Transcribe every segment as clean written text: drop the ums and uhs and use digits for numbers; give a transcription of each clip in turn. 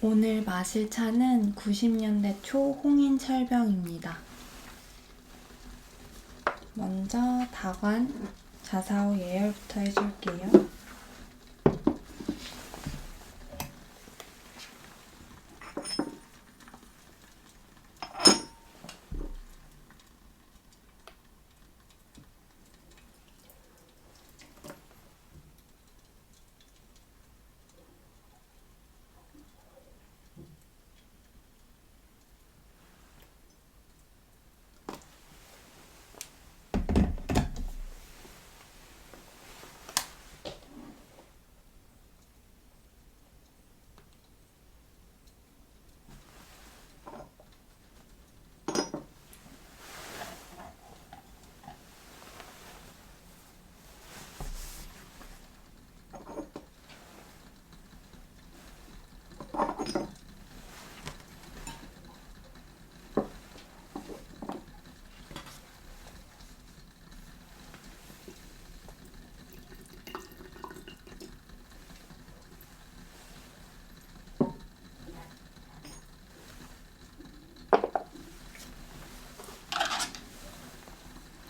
오늘 마실 차는 90년대 초 홍인 철병입니다. 먼저 다관 자사오 예열부터 해줄게요.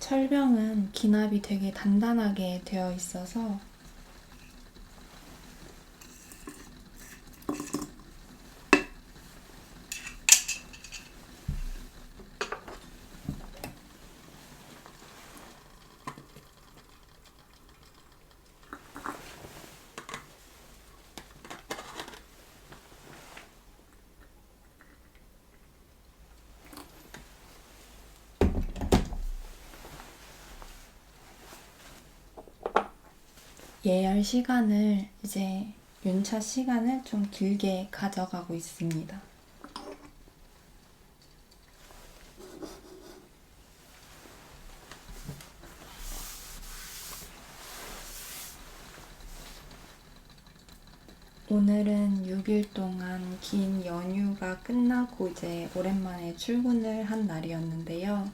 철병은 기납이 되게 단단하게 되어 있어서 예열 시간을 이제 윤차 시간을 좀 길게 가져가고 있습니다. 오늘은 6일 동안 긴 연휴가 끝나고 이제 오랜만에 출근을 한 날이었는데요.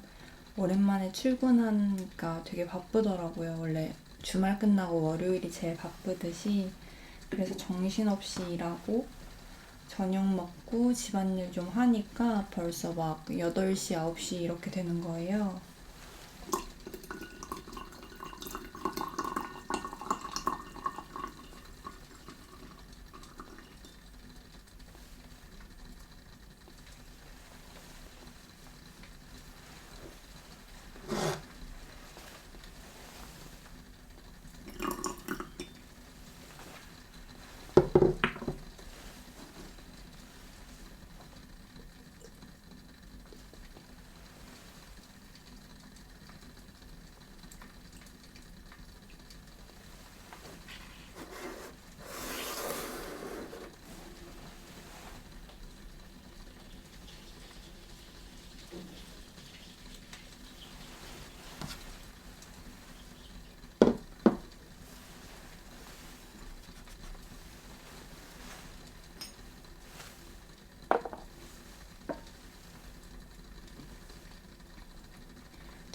오랜만에 출근하니까 되게 바쁘더라고요. 원래 주말 끝나고 월요일이 제일 바쁘듯이. 그래서 정신없이 일하고 저녁 먹고 집안일 좀 하니까 벌써 막 8시, 9시 이렇게 되는 거예요.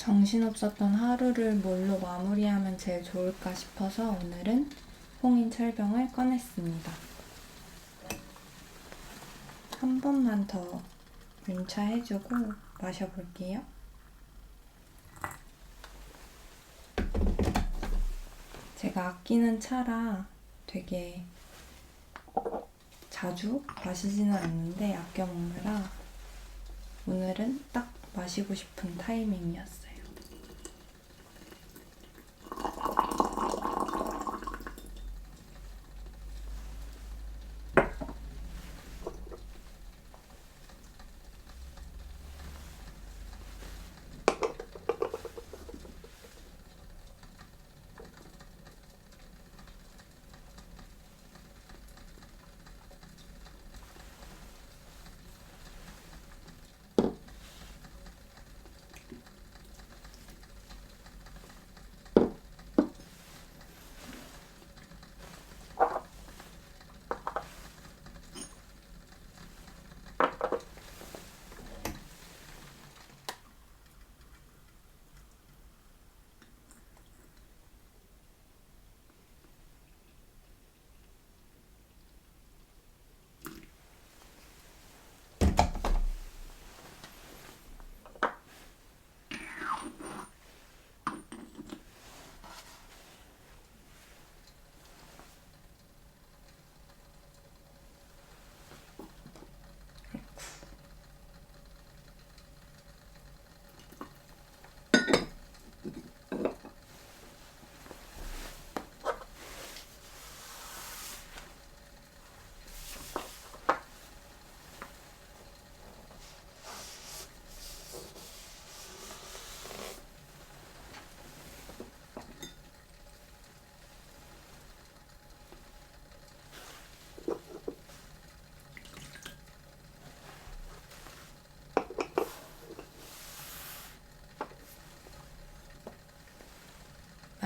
정신없었던 하루를 뭘로 마무리하면 제일 좋을까 싶어서 오늘은 홍인 철병을 꺼냈습니다. 한 번만 더 윤차해주고 마셔볼게요. 제가 아끼는 차라 되게 자주 마시지는 않는데 아껴 먹느라 오늘은 딱 마시고 싶은 타이밍이었어요.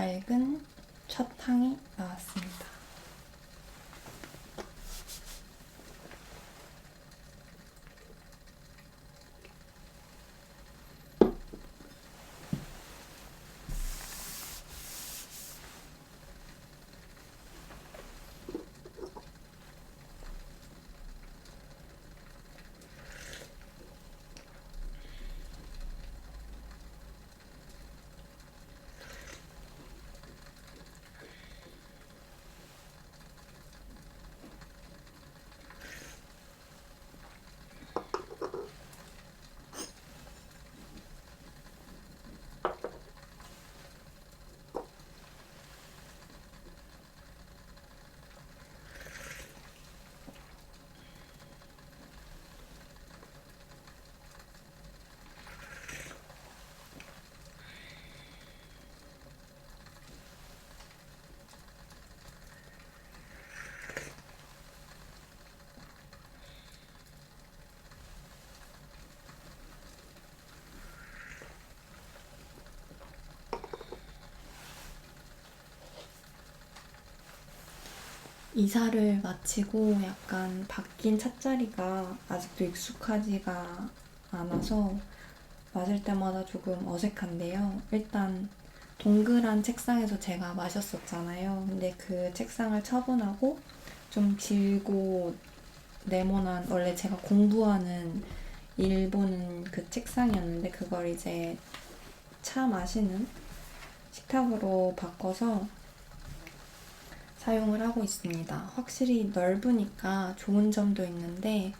밝은 첫 향이 나왔습니다. 이사를 마치고 약간 바뀐 찻자리가 아직도 익숙하지가 않아서 마실 때마다 조금 어색한데요. 일단 동그란 책상에서 제가 마셨었잖아요. 근데 그 책상을 처분하고 좀 길고 네모난, 원래 제가 공부하는 일본 그 책상이었는데 그걸 이제 차 마시는 식탁으로 바꿔서 사용을 하고 있습니다. 확실히 넓으니까 좋은 점도 있는데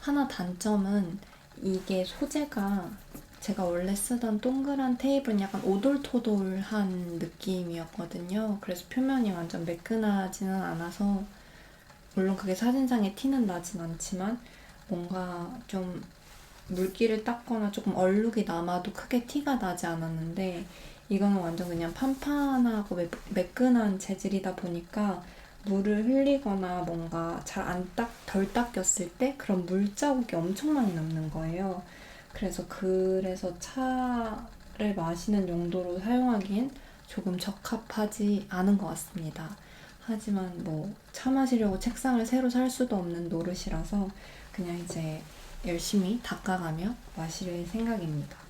하나 단점은 이게 소재가 제가 원래 쓰던 동그란 테이블은 약간 오돌토돌한 느낌이었거든요. 그래서 표면이 완전 매끈하지는 않아서 물론 그게 사진상에 티는 나진 않지만 뭔가 좀 물기를 닦거나 조금 얼룩이 남아도 크게 티가 나지 않았는데 이거는 완전 그냥 판판하고 매끈한 재질이다 보니까 물을 흘리거나 뭔가 덜 닦였을 때 그런 물자국이 엄청 많이 남는 거예요. 그래서 차를 마시는 용도로 사용하기엔 조금 적합하지 않은 것 같습니다. 하지만 뭐 차 마시려고 책상을 새로 살 수도 없는 노릇이라서 그냥 이제 열심히 닦아가며 마실 생각입니다.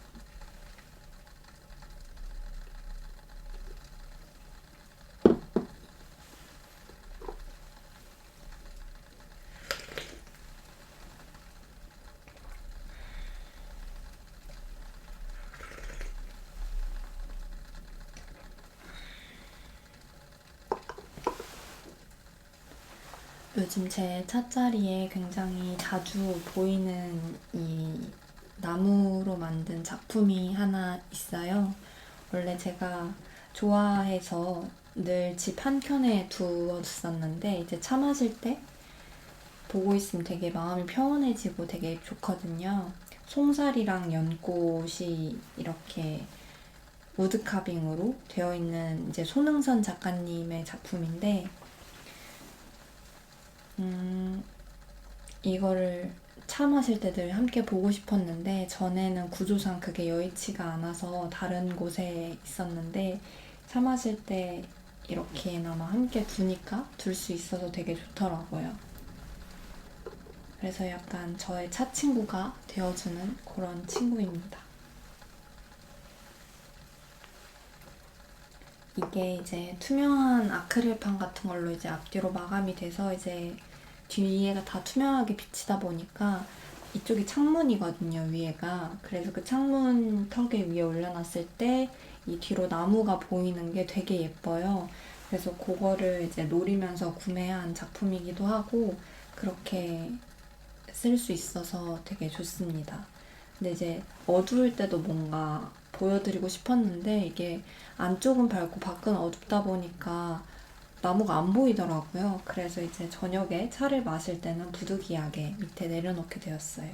요즘 제 찻자리에 굉장히 자주 보이는 이 나무로 만든 작품이 하나 있어요. 원래 제가 좋아해서 늘 집 한켠에 두었었는데 이제 차 마실 때 보고 있으면 되게 마음이 평온해지고 되게 좋거든요. 송사리랑 연꽃이 이렇게 우드카빙으로 되어 있는 이제 손흥선 작가님의 작품인데 이거를 차 마실 때 늘 함께 보고 싶었는데 전에는 구조상 그게 여의치가 않아서 다른 곳에 있었는데 차 마실 때 이렇게나마 함께 두니까 둘 수 있어서 되게 좋더라고요. 그래서 약간 저의 차 친구가 되어주는 그런 친구입니다. 이게 이제 투명한 아크릴판 같은 걸로 이제 앞뒤로 마감이 돼서 이제 뒤에가 다 투명하게 비치다 보니까 이쪽이 창문이거든요, 위에가. 그래서 그 창문 턱에 위에 올려놨을 때 이 뒤로 나무가 보이는 게 되게 예뻐요. 그래서 그거를 이제 노리면서 구매한 작품이기도 하고 그렇게 쓸 수 있어서 되게 좋습니다. 근데 이제 어두울 때도 뭔가 보여드리고 싶었는데 이게 안쪽은 밝고 밖은 어둡다 보니까 나무가 안 보이더라고요. 그래서 이제 저녁에 차를 마실 때는 부득이하게 밑에 내려놓게 되었어요.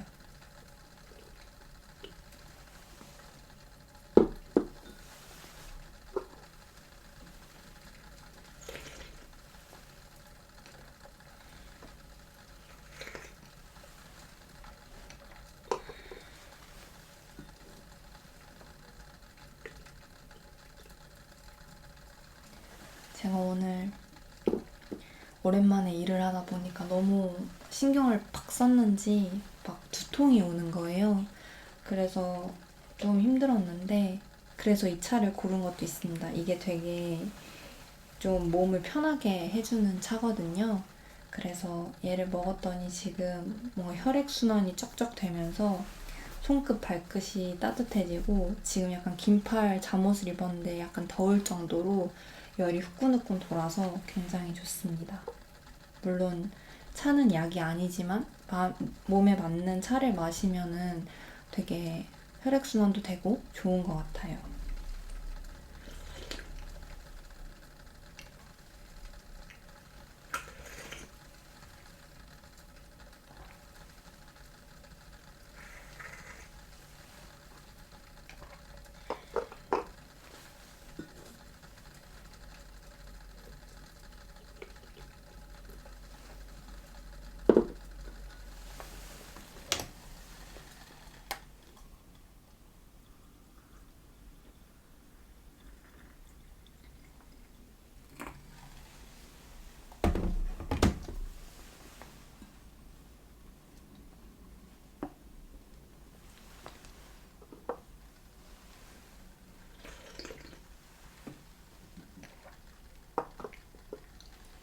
제가 오늘 오랜만에 일을 하다 보니까 너무 신경을 팍 썼는지 막 두통이 오는 거예요. 그래서 좀 힘들었는데, 그래서 이 차를 고른 것도 있습니다. 이게 되게 좀 몸을 편하게 해주는 차거든요. 그래서 얘를 먹었더니 지금 뭔가 혈액순환이 쩍쩍 되면서 손끝 발끝이 따뜻해지고, 지금 약간 긴팔 잠옷을 입었는데 약간 더울 정도로 열이 후끈후끈 돌아서 굉장히 좋습니다. 물론 차는 약이 아니지만 몸에 맞는 차를 마시면은 되게 혈액순환도 되고 좋은 것 같아요.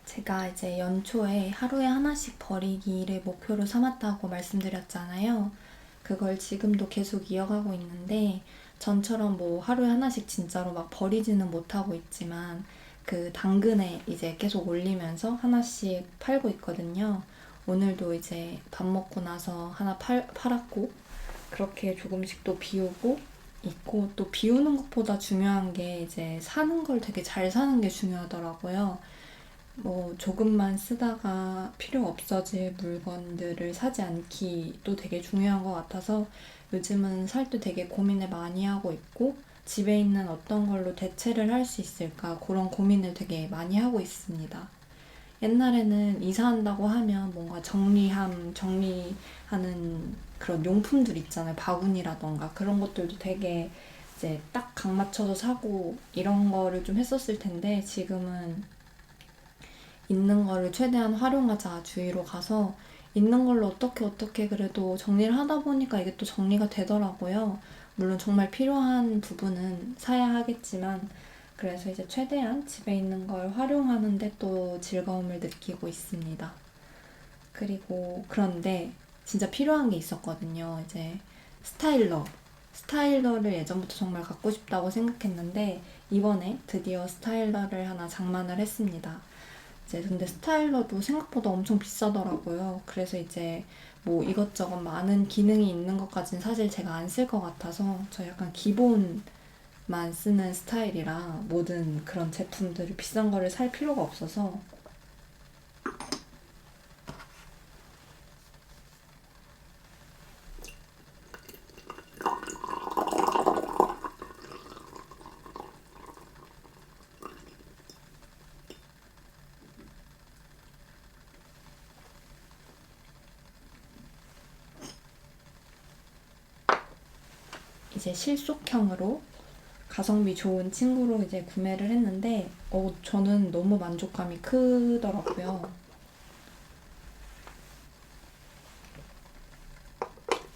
제가 이제 연초에 하루에 하나씩 버리기를 목표로 삼았다고 말씀드렸잖아요. 그걸 지금도 계속 이어가고 있는데, 전처럼 뭐 하루에 하나씩 진짜로 막 버리지는 못하고 있지만, 그 당근에 이제 계속 올리면서 하나씩 팔고 있거든요. 오늘도 이제 밥 먹고 나서 하나 팔았고, 그렇게 조금씩 또 비우고 있고, 또 비우는 것보다 중요한 게 이제 사는 걸 되게 잘 사는 게 중요하더라고요. 뭐 조금만 쓰다가 필요 없어질 물건들을 사지 않기도 되게 중요한 것 같아서 요즘은 살 때 되게 고민을 많이 하고 있고, 집에 있는 어떤 걸로 대체를 할 수 있을까 그런 고민을 되게 많이 하고 있습니다. 옛날에는 이사한다고 하면 뭔가 정리하는 그런 용품들 있잖아요. 바구니라던가 그런 것들도 되게 이제 딱 각 맞춰서 사고 이런 거를 좀 했었을 텐데, 지금은 있는 거를 최대한 활용하자 주의로 가서 있는 걸로 어떻게 그래도 정리를 하다 보니까 이게 또 정리가 되더라고요. 물론 정말 필요한 부분은 사야 하겠지만, 그래서 이제 최대한 집에 있는 걸 활용하는데 또 즐거움을 느끼고 있습니다. 그리고 그런데 진짜 필요한 게 있었거든요. 이제 스타일러. 스타일러를 예전부터 정말 갖고 싶다고 생각했는데, 이번에 드디어 스타일러를 하나 장만을 했습니다. 이제 근데 스타일러도 생각보다 엄청 비싸더라고요. 그래서 이제 뭐 이것저것 많은 기능이 있는 것까지는 사실 제가 안 쓸 것 같아서, 저 약간 기본만 쓰는 스타일이라 모든 그런 제품들을 비싼 거를 살 필요가 없어서, 이제 실속형으로 가성비 좋은 친구로 이제 구매를 했는데, 저는 너무 만족감이 크더라고요.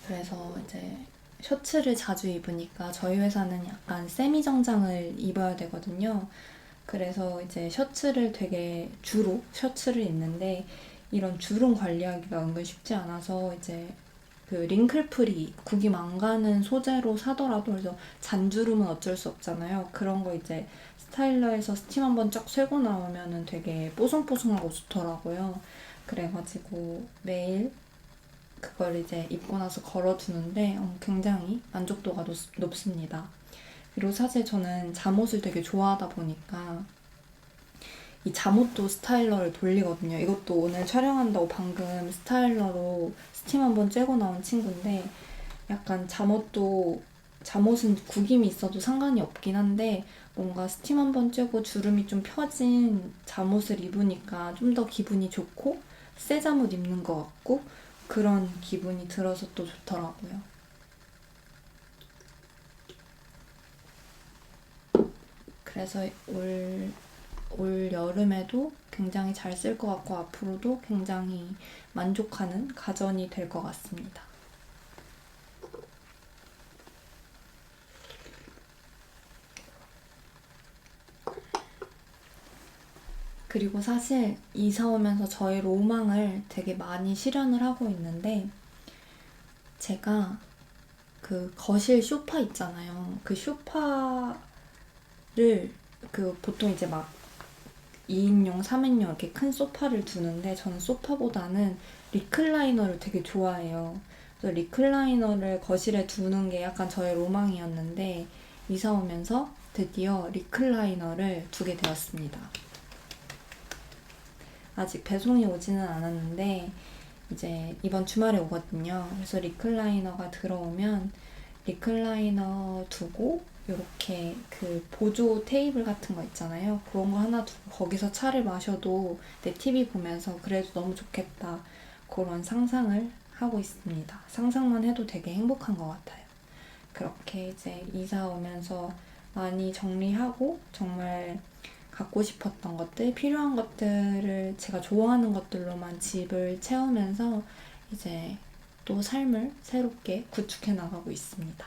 그래서 이제 셔츠를 자주 입으니까 저희 회사는 약간 세미 정장을 입어야 되거든요. 그래서 이제 주로 셔츠를 입는데, 이런 주름 관리하기가 은근 쉽지 않아서 이제 그 링클프리 구김 안 가는 소재로 사더라도, 그래서 잔주름은 어쩔 수 없잖아요. 그런 거 이제 스타일러에서 스팀 한번 쫙 쐬고 나오면은 되게 뽀송뽀송하고 좋더라고요. 그래가지고 매일 그걸 이제 입고 나서 걸어두는데 굉장히 만족도가 높습니다. 그리고 사실 저는 잠옷을 되게 좋아하다 보니까 이 잠옷도 스타일러를 돌리거든요. 이것도 오늘 촬영한다고 방금 스타일러로 스팀 한번 쬐고 나온 친구인데, 약간 잠옷은 구김이 있어도 상관이 없긴 한데, 뭔가 스팀 한번 쬐고 주름이 좀 펴진 잠옷을 입으니까 좀 더 기분이 좋고 새 잠옷 입는 것 같고 그런 기분이 들어서 또 좋더라고요. 그래서 올 올 여름에도 굉장히 잘 쓸 것 같고 앞으로도 굉장히 만족하는 가전이 될 것 같습니다. 그리고 사실 이사 오면서 저의 로망을 되게 많이 실현을 하고 있는데 제가 그 거실 소파 있잖아요. 그 소파를 그 보통 이제 막 2인용, 3인용 이렇게 큰 소파를 두는데 저는 소파보다는 리클라이너를 되게 좋아해요. 그래서 리클라이너를 거실에 두는 게 약간 저의 로망이었는데 이사 오면서 드디어 리클라이너를 두게 되었습니다. 아직 배송이 오지는 않았는데 이제 이번 주말에 오거든요. 그래서 리클라이너가 들어오면 리클라이너 두고 이렇게 그 보조 테이블 같은 거 있잖아요. 그런 거 하나 두고 거기서 차를 마셔도 내 TV 보면서 그래도 너무 좋겠다. 그런 상상을 하고 있습니다. 상상만 해도 되게 행복한 것 같아요. 그렇게 이제 이사 오면서 많이 정리하고 정말 갖고 싶었던 것들, 필요한 것들을 제가 좋아하는 것들로만 집을 채우면서 이제 또 삶을 새롭게 구축해 나가고 있습니다.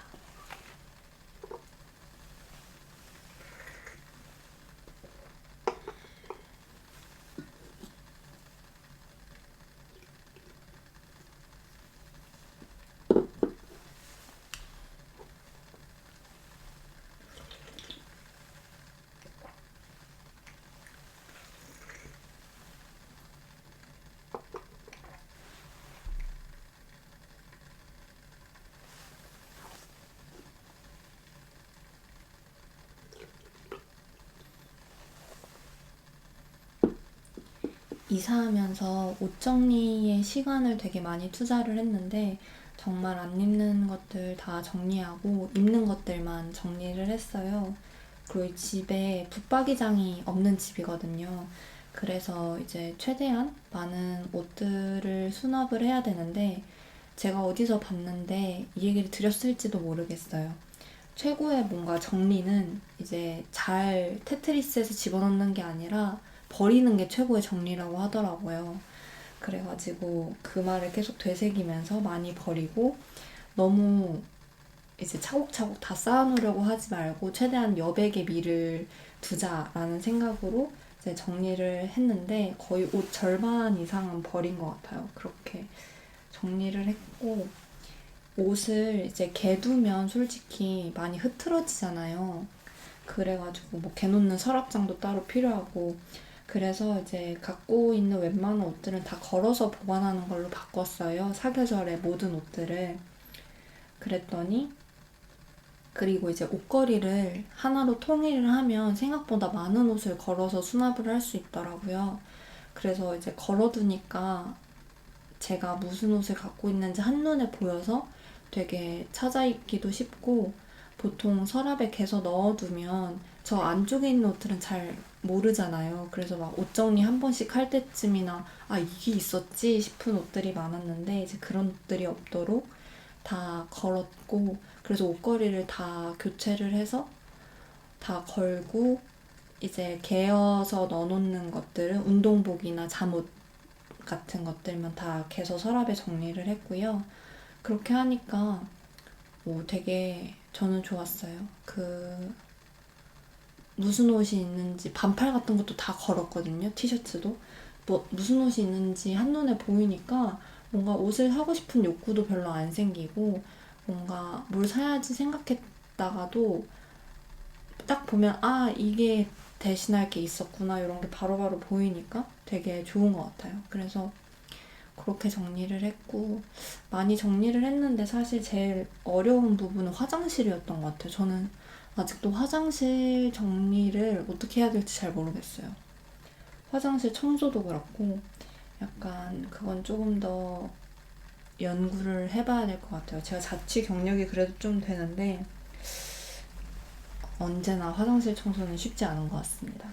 이사하면서 옷 정리에 시간을 되게 많이 투자를 했는데 정말 안 입는 것들 다 정리하고 입는 것들만 정리를 했어요. 그리고 이 집에 붙박이장이 없는 집이거든요. 그래서 이제 최대한 많은 옷들을 수납을 해야 되는데 제가 어디서 봤는데 이 얘기를 드렸을지도 모르겠어요. 최고의 뭔가 정리는 이제 잘 테트리스에서 집어넣는 게 아니라 버리는 게 최고의 정리라고 하더라고요. 그래가지고 그 말을 계속 되새기면서 많이 버리고 너무 이제 차곡차곡 다 쌓아놓으려고 하지 말고 최대한 여백의 미를 두자라는 생각으로 이제 정리를 했는데 거의 옷 절반 이상은 버린 것 같아요. 그렇게 정리를 했고 옷을 이제 개두면 솔직히 많이 흐트러지잖아요. 그래가지고 뭐 개놓는 서랍장도 따로 필요하고 그래서 이제 갖고 있는 웬만한 옷들은 다 걸어서 보관하는 걸로 바꿨어요. 사계절의 모든 옷들을. 그랬더니 그리고 이제 옷걸이를 하나로 통일을 하면 생각보다 많은 옷을 걸어서 수납을 할 수 있더라고요. 그래서 이제 걸어두니까 제가 무슨 옷을 갖고 있는지 한눈에 보여서 되게 찾아 입기도 쉽고 보통 서랍에 개서 넣어두면 저 안쪽에 있는 옷들은 잘 모르잖아요. 그래서 막 옷 정리 한 번씩 할 때쯤이나 아 이게 있었지 싶은 옷들이 많았는데 이제 그런 옷들이 없도록 다 걸었고 그래서 옷걸이를 다 교체를 해서 다 걸고 이제 개어서 넣어놓는 것들은 운동복이나 잠옷 같은 것들만 다 개서 서랍에 정리를 했고요. 그렇게 하니까 되게 저는 좋았어요. 그 무슨 옷이 있는지 반팔 같은 것도 다 걸었거든요. 티셔츠도. 뭐 무슨 옷이 있는지 한눈에 보이니까 뭔가 옷을 사고 싶은 욕구도 별로 안 생기고 뭔가 뭘 사야지 생각했다가도 딱 보면 아 이게 대신할 게 있었구나 이런 게 바로바로 보이니까 되게 좋은 것 같아요. 그래서 그렇게 정리를 했고 많이 정리를 했는데 사실 제일 어려운 부분은 화장실이었던 것 같아요. 저는 아직도 화장실 정리를 어떻게 해야 될지 잘 모르겠어요. 화장실 청소도 그렇고 약간 그건 조금 더 연구를 해봐야 될 것 같아요. 제가 자취 경력이 그래도 좀 되는데 언제나 화장실 청소는 쉽지 않은 것 같습니다.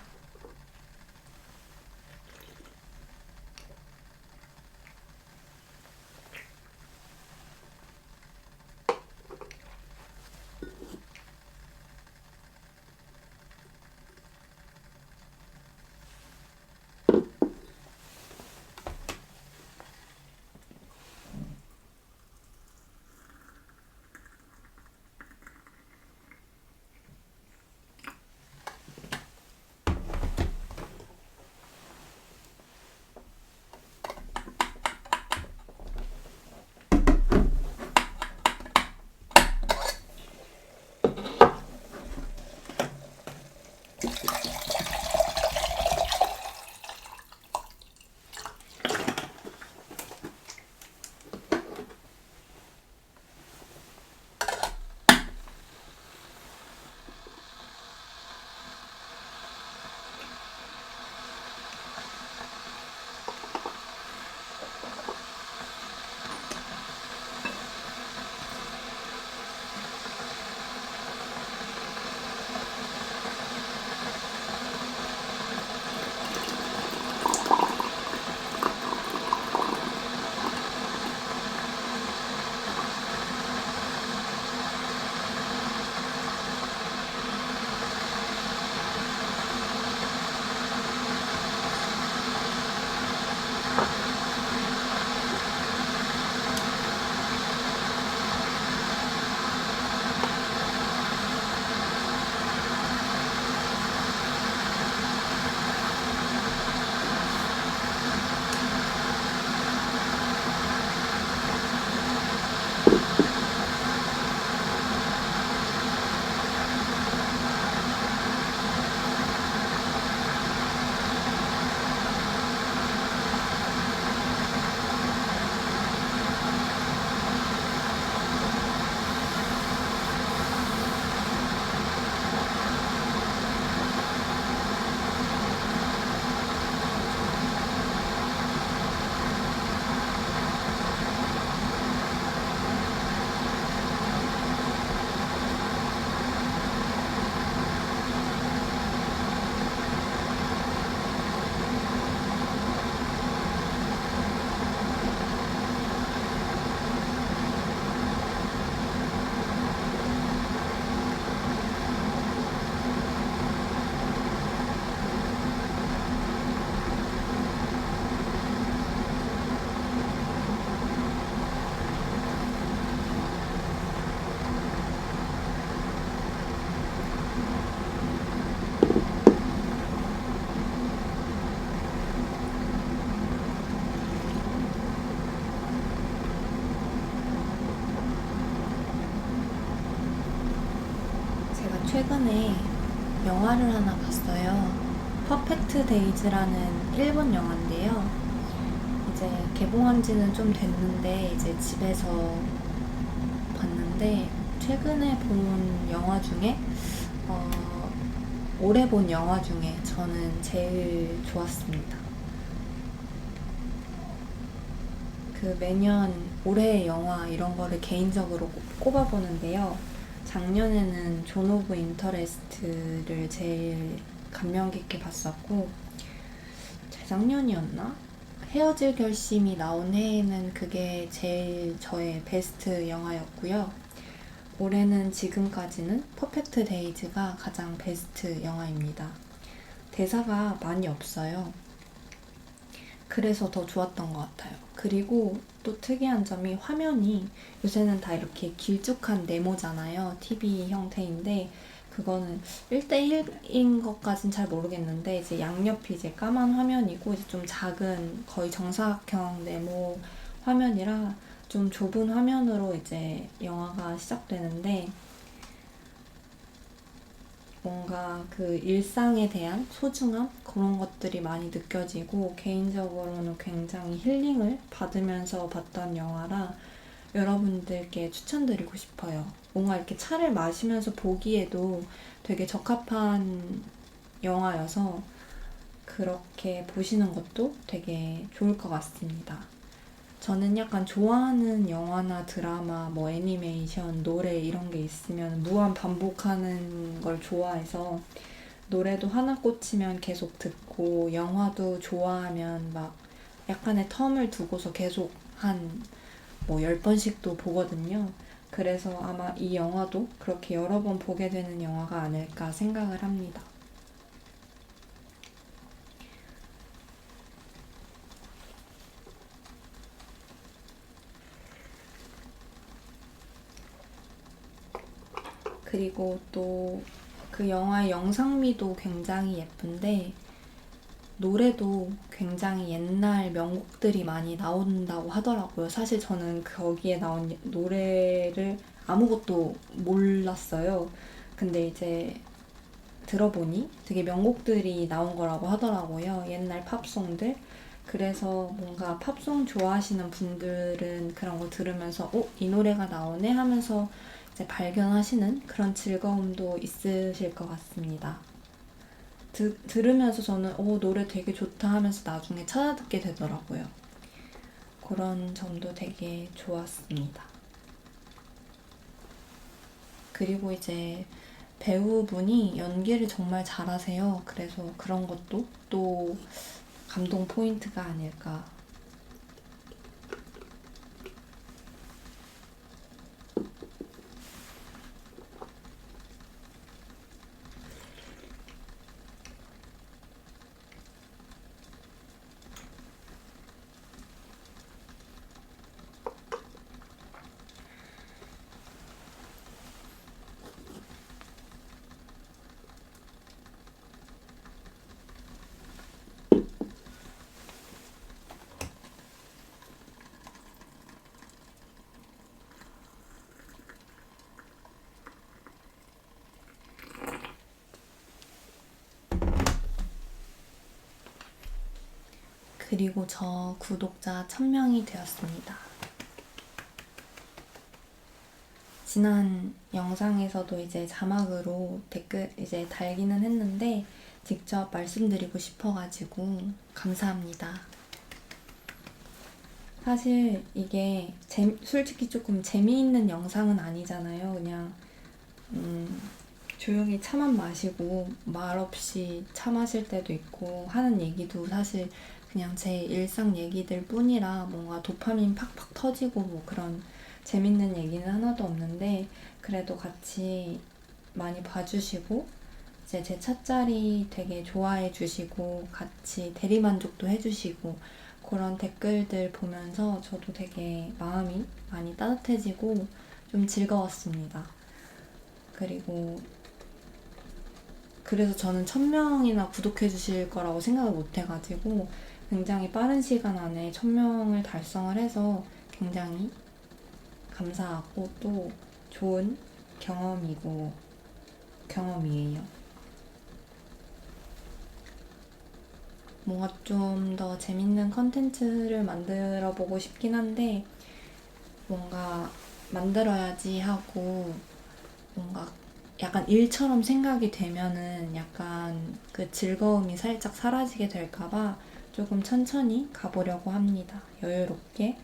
최근에 영화를 하나 봤어요. 퍼펙트 데이즈라는 일본 영화인데요. 이제 개봉한 지는 좀 됐는데 이제 집에서 봤는데 최근에 본 영화 중에 올해 본 영화 중에 저는 제일 좋았습니다. 그 매년 올해의 영화 이런 거를 개인적으로 꼽아보는데요. 작년에는 존 오브 인터레스트를 제일 감명 깊게 봤었고, 재작년이었나? 헤어질 결심이 나온 해에는 그게 제일 저의 베스트 영화였고요. 올해는 지금까지는 퍼펙트 데이즈가 가장 베스트 영화입니다. 대사가 많이 없어요. 그래서 더 좋았던 것 같아요. 그리고 또 특이한 점이 화면이 요새는 다 이렇게 길쭉한 네모잖아요. TV 형태인데 그거는 1대1인 것까진 잘 모르겠는데 이제 양옆이 이제 까만 화면이고 이제 좀 작은 거의 정사각형 네모 화면이라 좀 좁은 화면으로 이제 영화가 시작되는데 뭔가 그 일상에 대한 소중함? 그런 것들이 많이 느껴지고 개인적으로는 굉장히 힐링을 받으면서 봤던 영화라 여러분들께 추천드리고 싶어요. 뭔가 이렇게 차를 마시면서 보기에도 되게 적합한 영화여서 그렇게 보시는 것도 되게 좋을 것 같습니다. 저는 약간 좋아하는 영화나 드라마, 뭐 애니메이션, 노래 이런 게 있으면 무한 반복하는 걸 좋아해서 노래도 하나 꽂히면 계속 듣고 영화도 좋아하면 막 약간의 텀을 두고서 계속 한 뭐 10번씩도 보거든요. 그래서 아마 이 영화도 그렇게 여러 번 보게 되는 영화가 아닐까 생각을 합니다. 그리고 또 그 영화의 영상미도 굉장히 예쁜데 노래도 굉장히 옛날 명곡들이 많이 나온다고 하더라고요. 사실 저는 거기에 나온 노래를 아무것도 몰랐어요. 근데 이제 들어보니 되게 명곡들이 나온 거라고 하더라고요. 옛날 팝송들. 그래서 뭔가 팝송 좋아하시는 분들은 그런 거 들으면서 이 노래가 나오네 하면서 이제 발견하시는 그런 즐거움도 있으실 것 같습니다. 들으면서 저는 노래 되게 좋다 하면서 나중에 찾아듣게 되더라고요. 그런 점도 되게 좋았습니다. 그리고 이제 배우분이 연기를 정말 잘하세요. 그래서 그런 것도 또 감동 포인트가 아닐까. 그리고 저 구독자 1000명이 되었습니다. 지난 영상에서도 이제 자막으로 댓글 이제 달기는 했는데 직접 말씀드리고 싶어가지고 감사합니다. 사실 이게 솔직히 조금 재미있는 영상은 아니잖아요. 그냥 조용히 차만 마시고 말없이 차 마실 때도 있고 하는 얘기도 사실 그냥 제 일상 얘기들 뿐이라 뭔가 도파민 팍팍 터지고 뭐 그런 재밌는 얘기는 하나도 없는데 그래도 같이 많이 봐주시고 이제 제 찻자리 되게 좋아해 주시고 같이 대리만족도 해주시고 그런 댓글들 보면서 저도 되게 마음이 많이 따뜻해지고 좀 즐거웠습니다. 그리고 그래서 저는 1000명이나 구독해 주실 거라고 생각을 못 해가지고 굉장히 빠른 시간 안에 1000명을 달성을 해서 굉장히 감사하고 또 좋은 경험이고 경험이에요. 뭔가 좀 더 재밌는 컨텐츠를 만들어 보고 싶긴 한데 뭔가 만들어야지 하고 뭔가 약간 일처럼 생각이 되면은 약간 그 즐거움이 살짝 사라지게 될까봐 조금 천천히 가보려고 합니다. 여유롭게.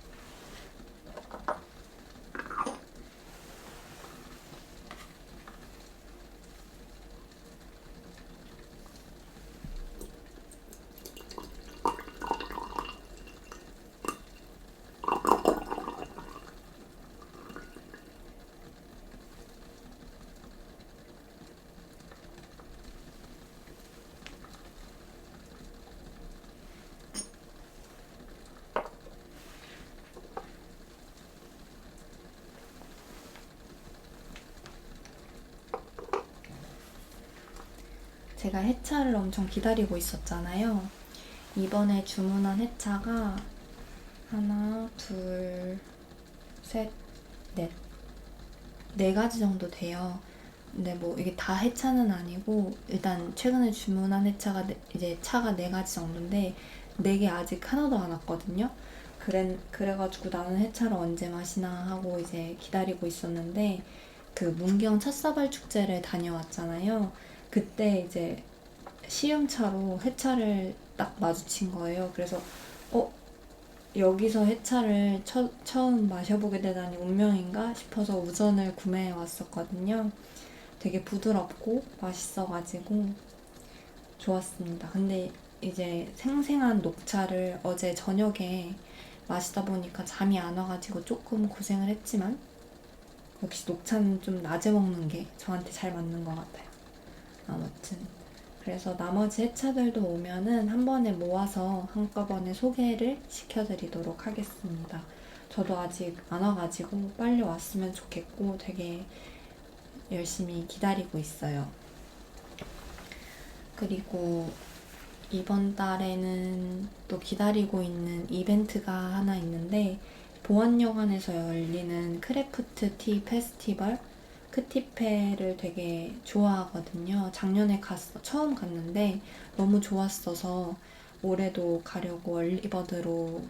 제가 해차를 엄청 기다리고 있었잖아요. 이번에 주문한 해차가 하나, 둘, 셋, 넷. 네 가지 정도 돼요. 근데 뭐 이게 다 해차는 아니고 일단 최근에 주문한 해차가 이제 차가 네 가지 정도인데 네 개 아직 하나도 안 왔거든요. 그래가지고 나는 해차를 언제 마시나 하고 이제 기다리고 있었는데 그 문경 찻사발 축제를 다녀왔잖아요. 그때 이제 시음차로 해차를 딱 마주친 거예요. 그래서 어 여기서 해차를 처음 마셔보게 되다니 운명인가 싶어서 우전을 구매해 왔었거든요. 되게 부드럽고 맛있어가지고 좋았습니다. 근데 이제 생생한 녹차를 어제 저녁에 마시다 보니까 잠이 안 와가지고 조금 고생을 했지만 역시 녹차는 좀 낮에 먹는 게 저한테 잘 맞는 것 같아요. 아무튼 그래서 나머지 해차들도 오면은 한 번에 모아서 한꺼번에 소개를 시켜드리도록 하겠습니다. 저도 아직 안 와가지고 빨리 왔으면 좋겠고 되게 열심히 기다리고 있어요. 그리고 이번 달에는 또 기다리고 있는 이벤트가 하나 있는데 보안여관에서 열리는 크래프트 티 페스티벌 크티페를 되게 좋아하거든요. 작년에 처음 갔는데 너무 좋았어서 올해도 가려고 얼리버드로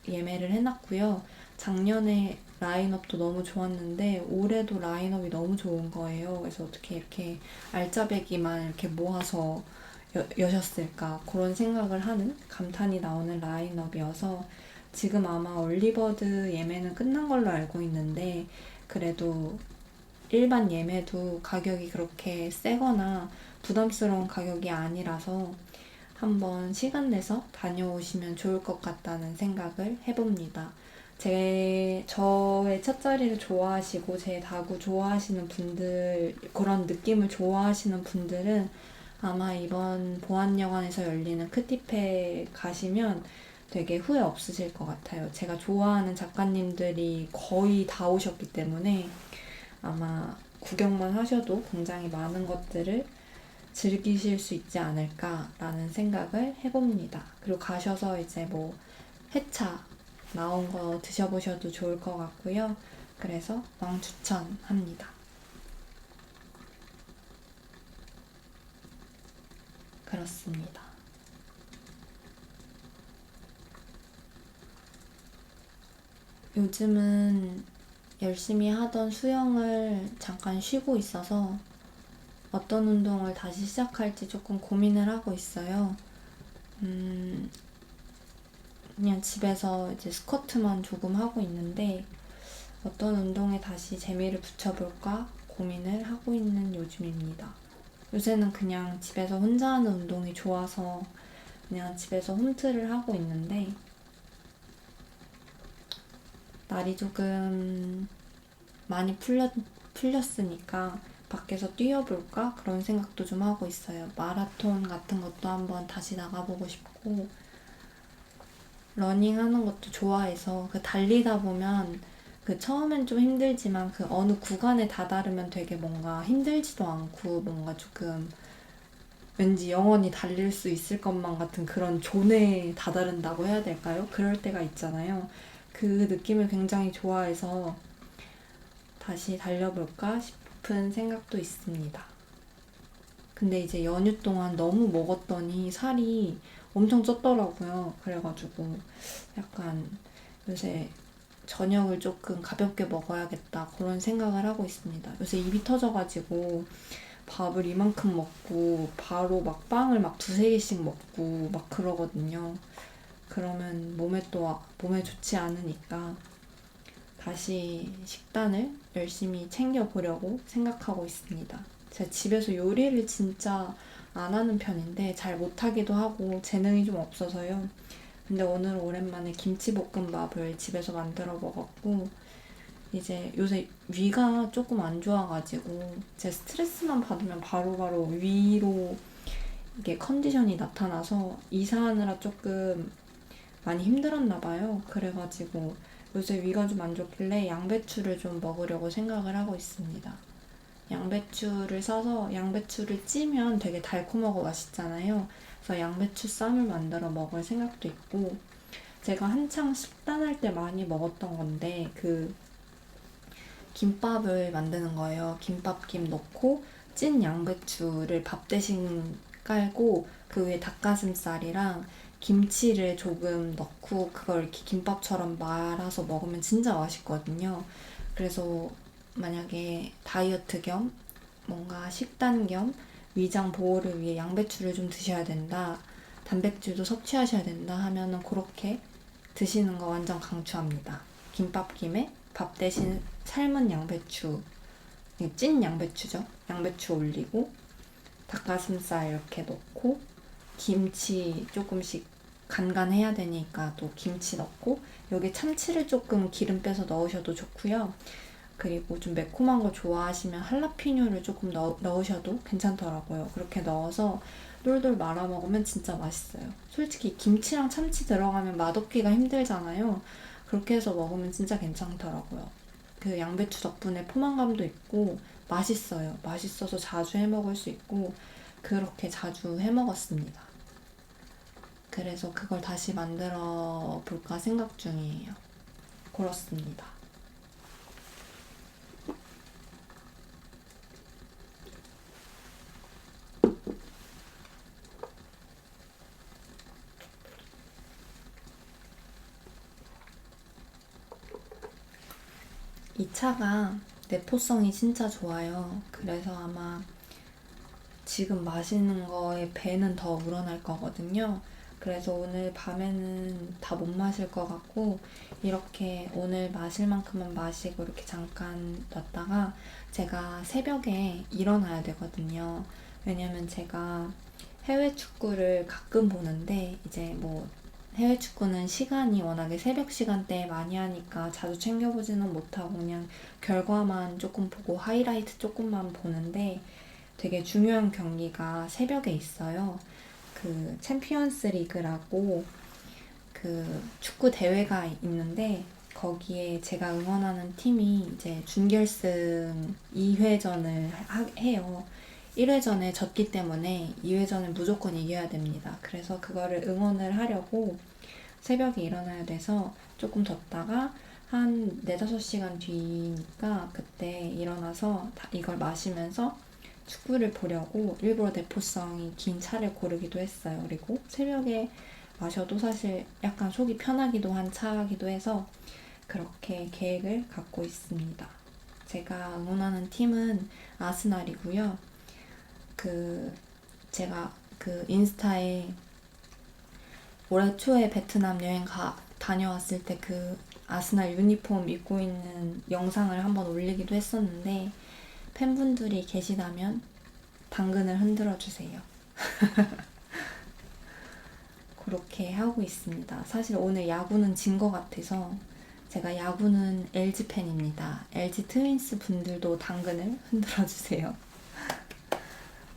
예매를 해놨고요. 작년에 라인업도 너무 좋았는데 올해도 라인업이 너무 좋은 거예요. 그래서 어떻게 이렇게 알짜배기만 이렇게 모아서 여셨을까 그런 생각을 하는 감탄이 나오는 라인업이어서 지금 아마 얼리버드 예매는 끝난 걸로 알고 있는데 그래도 일반 예매도 가격이 그렇게 세거나 부담스러운 가격이 아니라서 한번 시간 내서 다녀오시면 좋을 것 같다는 생각을 해봅니다. 저의 찻자리를 좋아하시고 제 다구 좋아하시는 분들, 그런 느낌을 좋아하시는 분들은 아마 이번 보안여관에서 열리는 크티페 가시면 되게 후회 없으실 것 같아요. 제가 좋아하는 작가님들이 거의 다 오셨기 때문에 아마 구경만 하셔도 굉장히 많은 것들을 즐기실 수 있지 않을까라는 생각을 해봅니다. 그리고 가셔서 이제 뭐 해차 나온 거 드셔보셔도 좋을 것 같고요. 그래서 왕추천합니다. 그렇습니다. 요즘은 열심히 하던 수영을 잠깐 쉬고 있어서 어떤 운동을 다시 시작할지 조금 고민을 하고 있어요. 그냥 집에서 이제 스쿼트만 조금 하고 있는데 어떤 운동에 다시 재미를 붙여볼까 고민을 하고 있는 요즘입니다. 요새는 그냥 집에서 혼자 하는 운동이 좋아서 그냥 집에서 홈트를 하고 있는데 날이 조금 많이 풀렸으니까 밖에서 뛰어볼까? 그런 생각도 좀 하고 있어요. 마라톤 같은 것도 한번 다시 나가보고 싶고 러닝 하는 것도 좋아해서 그 달리다 보면 그 처음엔 좀 힘들지만 그 어느 구간에 다다르면 되게 뭔가 힘들지도 않고 뭔가 조금 왠지 영원히 달릴 수 있을 것만 같은 그런 존에 다다른다고 해야 될까요? 그럴 때가 있잖아요. 그 느낌을 굉장히 좋아해서 다시 달려볼까 싶은 생각도 있습니다. 근데 이제 연휴 동안 너무 먹었더니 살이 엄청 쪘더라고요. 그래가지고 약간 요새 저녁을 조금 가볍게 먹어야겠다 그런 생각을 하고 있습니다. 요새 입이 터져가지고 밥을 이만큼 먹고 바로 막 빵을 막 두세 개씩 먹고 막 그러거든요. 그러면 몸에 좋지 않으니까 다시 식단을 열심히 챙겨보려고 생각하고 있습니다. 제가 집에서 요리를 진짜 안 하는 편인데 잘 못하기도 하고 재능이 좀 없어서요. 근데 오늘 오랜만에 김치볶음밥을 집에서 만들어 먹었고 이제 요새 위가 조금 안 좋아가지고 제 스트레스만 받으면 바로바로 위로 이게 컨디션이 나타나서 이사하느라 조금 많이 힘들었나 봐요. 그래가지고 요새 위가 좀 안 좋길래 양배추를 좀 먹으려고 생각을 하고 있습니다. 양배추를 싸서 양배추를 찌면 되게 달콤하고 맛있잖아요. 그래서 양배추 쌈을 만들어 먹을 생각도 있고 제가 한창 식단할 때 많이 먹었던 건데 그 김밥을 만드는 거예요. 김밥김 넣고 찐 양배추를 밥 대신 깔고 그 위에 닭가슴살이랑 김치를 조금 넣고 그걸 이렇게 김밥처럼 말아서 먹으면 진짜 맛있거든요. 그래서 만약에 다이어트 겸 뭔가 식단 겸 위장 보호를 위해 양배추를 좀 드셔야 된다. 단백질도 섭취하셔야 된다 하면은 그렇게 드시는 거 완전 강추합니다. 김밥김에 밥 대신 삶은 양배추, 찐 양배추죠. 양배추 올리고 닭가슴살 이렇게 넣고 김치 조금씩 간간해야 되니까 또 김치 넣고 여기 참치를 조금 기름 빼서 넣으셔도 좋고요. 그리고 좀 매콤한 거 좋아하시면 할라피뇨를 조금 넣으셔도 괜찮더라고요. 그렇게 넣어서 똘똘 말아 먹으면 진짜 맛있어요. 솔직히 김치랑 참치 들어가면 맛없기가 힘들잖아요. 그렇게 해서 먹으면 진짜 괜찮더라고요. 그 양배추 덕분에 포만감도 있고 맛있어요. 맛있어서 자주 해 먹을 수 있고 그렇게 자주 해 먹었습니다. 그래서 그걸 다시 만들어 볼까 생각 중이에요. 그렇습니다. 2차가 내포성이 진짜 좋아요. 그래서 아마 지금 마시는 거에 배는 더 우러날 거거든요. 그래서 오늘 밤에는 다 못 마실 것 같고 이렇게 오늘 마실 만큼만 마시고 이렇게 잠깐 놨다가 제가 새벽에 일어나야 되거든요. 왜냐면 제가 해외 축구를 가끔 보는데 이제 뭐 해외 축구는 시간이 워낙에 새벽 시간대에 많이 하니까 자주 챙겨보지는 못하고 그냥 결과만 조금 보고 하이라이트 조금만 보는데 되게 중요한 경기가 새벽에 있어요. 그 챔피언스 리그라고 그 축구 대회가 있는데 거기에 제가 응원하는 팀이 이제 준결승 2회전을 해요. 1회전에 졌기 때문에 2회전을 무조건 이겨야 됩니다. 그래서 그거를 응원을 하려고 새벽에 일어나야 돼서 조금 뒀다가 한 4, 5시간 뒤니까 그때 일어나서 이걸 마시면서 축구를 보려고 일부러 내포성이 긴 차를 고르기도 했어요. 그리고 새벽에 마셔도 사실 약간 속이 편하기도 한 차이기도 해서 그렇게 계획을 갖고 있습니다. 제가 응원하는 팀은 아스날이고요. 제가 인스타에 올해 초에 베트남 다녀왔을 때 아스날 유니폼 입고 있는 영상을 한번 올리기도 했었는데 팬분들이 계시다면 당근을 흔들어 주세요. 그렇게 하고 있습니다. 사실 오늘 야구는 진 것 같아서 제가 야구는 LG 팬입니다. LG 트윈스 분들도 당근을 흔들어 주세요.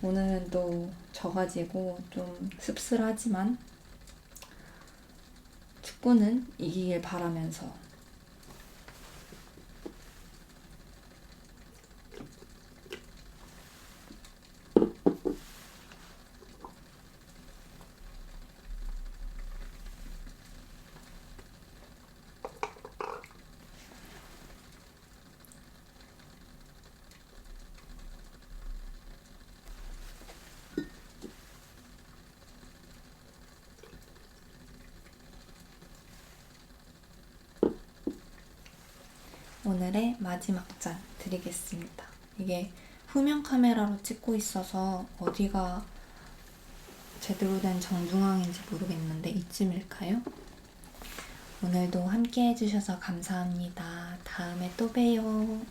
오늘은 또 져가지고 좀 씁쓸하지만 축구는 이기길 바라면서 오늘의 마지막 잔 드리겠습니다. 이게 후면 카메라로 찍고 있어서 어디가 제대로 된 정중앙인지 모르겠는데 이쯤일까요? 오늘도 함께 해주셔서 감사합니다. 다음에 또 봬요.